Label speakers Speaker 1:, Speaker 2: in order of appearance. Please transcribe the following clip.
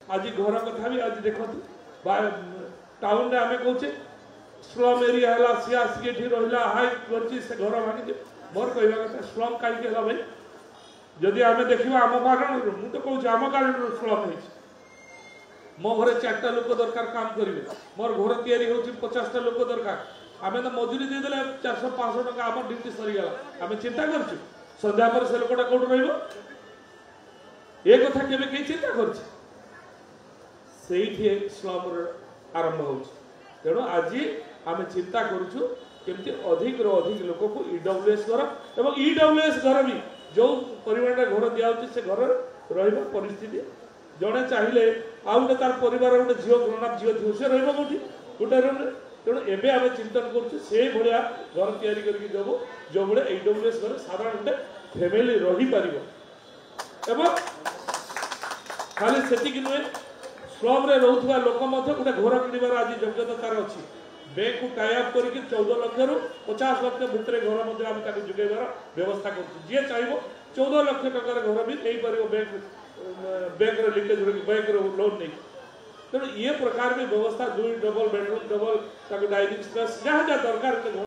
Speaker 1: आज घर कथा भी आज देखो टाउन रे आमे कहचे स्लम एरिया है सी आसिक रहा हाई कर से घर भांगी मोर कहवा कथा स्लम कहीं भाई जदि आम देखा आम कारण मुझे तो कहूँ आम कारण स्लम है मो घर 4टा लोक दरकार काम करेंगे मोर घर तैयारी हो 50टा लोक दरकार आम तो मजूरी देदेले 400-500 टका आम ड्यूटी सरीगला आम चिंता कर सन्ध्या पर से लोकटा कौट रे कथा केवे कहीं चिंता कर स्लम आरंभ हो तेणु आज आम चिंता करुचु केमती अधिक रो अधिक लोक को ईडब्ल्यूएस घर और ईडब्ल्यूएस घर भी जो परिमाण घर दिया से घर रहा परिस्थिति जड़े चाहिए आउ गोटे तार परिवार गोटे झील ग्रोन अप झील थी से रोटी गोटे रूम तेणु एवं आम चिंतन करें घर तैयारी करके देवु जो भाई ईडब्ल्यूएस घर साधारण गोटे फैमिली रही पार खाली से नुहे स्लम रे रोथुवा लोक गोटे घर किणवार आज योग्यता तार अच्छी बैंक को टाइप करके 14 लाख रु 50 लाख भितर घर आम जुगेबार व्यवस्था कर चाहिए 14 लाख टकर घर भी नहीं पार बैंक लिकेज बैंक लोन नहीं तेणु ये प्रकार भी व्यवस्था 2 double bedroom double dining space जहाँ जहाँ दरकार घर